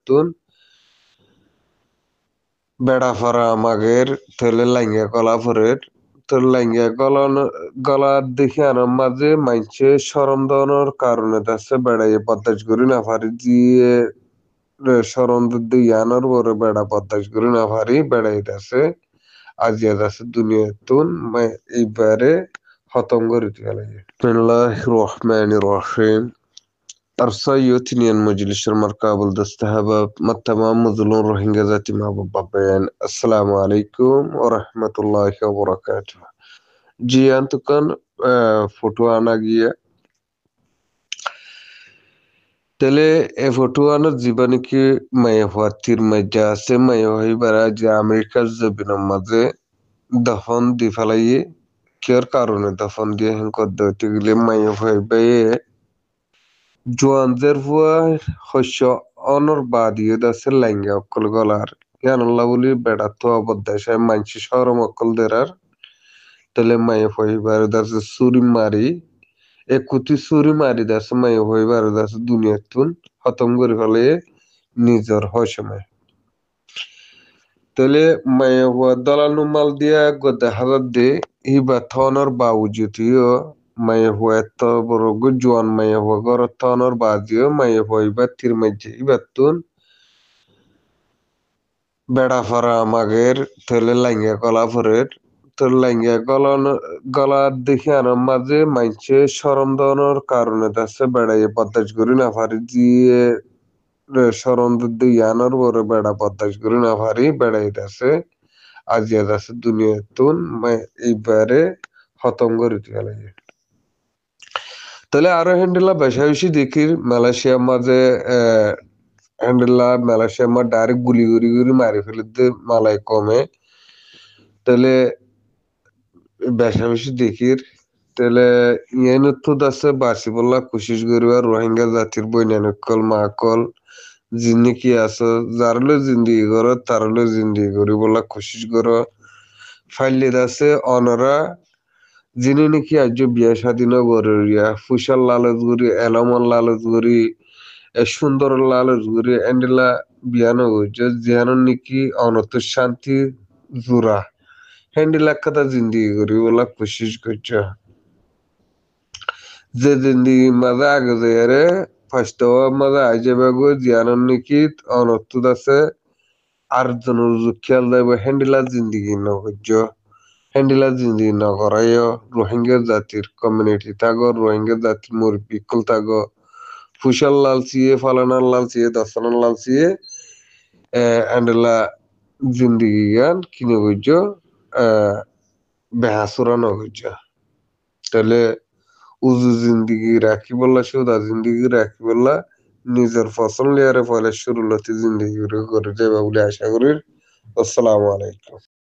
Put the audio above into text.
তুন বেড়া ফরা আমাগের তলে লাইঙ্গা গলা ফরের তোর লাইঙ্গা গলার দেখে আনার মাঝে মাইছে সরম দনের কারণে দাসে বেড়াইয়ে বদাস করি না পারি দিয়ে সরম দিয়ে আনার পরে বেড়া বদাস করি না পারি বেড়াই দাসে আজিয়া দাসে দুনিয়া তুন এইবারে খতম করে দিয়ে লাগে বিসমিল্লাহির রহমানির রহিম أرسيوت نين مجلس المركب الدستهبة متمام مظلون روهينجا ذاتي ما بابين السلام عليكم ورحمة الله وبركاته جي أنتو كان فوتو আনা গিয়ে তেলে এ ফটো আনার জীবনে কি মায়ে হওয়ার মধ্যে আছে মায়ে হইবারা যে আমেরিকার জবিনের মাঝে দফন দি ফেলাইয়ে কেয়ার কারণে দফন দিয়ে হেঙ্কর দইতে গেলে মায়ে হইবে জোয়ানদের ফুয়া শস্য অনর বাদিয়ে দাসে লাইঙ্গা অক্কল গলার ইয়ানুল্লাহ বলি বেড়া তো অবদ্দেশায় মানসি সরম অক্কল দেরার তাহলে মায়ে হইবার দাসে চুরি মারি একুতি চুরি মারি দাসে মায়ে হইবার দাসে দুনিয়াতুন খতম করে ফেলে নিজের হয় সময় তাহলে মায়ে হওয়া দলানো মাল দিয়া গদে হাজার দে হিবা থনর বাউজিতিও মায়ে হওয়া এত বড় জোয়ান মায়ে হওয়া গর থনর বাজিও মায়ে হইবা তির মাঝে ইবাতুন বেড়া ফরা আমাগের তেলে লাইঙ্গা গলা ফরের তোর লাইঙ্গা গলার দেখে আনার মাঝে মাইছে সরম দনের কারণে দাসে বেড়াইয়ে বদাস করি না পারি দিয়ে সরম দিয়ে আনার পরে বেড়া বদাস করি না পারি বেড়াই দাসে আজিয়া দাসে দুনিয়া তুন এইবারে খতম করে দিয়ে লাগে তাহলে আরো হ্যান্ডেলা বেশা বেশি দেখির মালয়েশিয়ার মাঝে হ্যান্ডেলা মালয়েশিয়ার মাঝে ডাইরেক্ট গুলি গুলি মারি ফেলে মালাই কমে তাহলে বেশা বেশি দেখির তাহলে ইয়ান তো দাসে বাসি বললা কোশিশ করিবা রোহিঙ্গা জাতির বৈনানকল মাকল জিন্নি কি আছে যারলে জিন্দিগি করো তারলে জিন্দিগি করি বললা কোশিশ করো ফাইলে দাসে অনরা যিনি নাকি আজ বিয়া স্বাধীন গরিয়া ফুসার লালচ গরি এলামন লালচ গরি সুন্দর লালচ গরি এন্ডেলা বিয়ানো হইছে জিয়ানো নাকি অনত শান্তি জোড়া হ্যান্ডেলা কথা জিন্দিগি করি বলা কোশিশ করছে যে জিন্দিগি মাঝে আগে যায় রে ফার্স্ট মাঝে আই যাবে গো জিয়ানো নাকি অনত আছে আর জনের খেয়াল যাবে হ্যান্ডেলা জিন্দিগি নগর্য হ্যান্ডেলা জিন্দিগি নগরাইও রোহিঙ্গা জাতির কমিউনিটি থাকো রোহিঙ্গা জাতির মুরব্বী কুল থাকো ফুসার লাল চিয়ে ফালানার লাল চিয়ে দশানার লাল চিয়ে হ্যান্ডেলা জিন্দিগি গান কিনে গইজ বেহাসুরা নগর্য তাহলে উজু জিন্দিগি রাখি বললা সুদা জিন্দিগি রাখি বললা নিজের ফসল লিয়ারে ফলে শুরু লতি জিন্দিগি করে যাবে বলে আশা করি আসসালামু আলাইকুম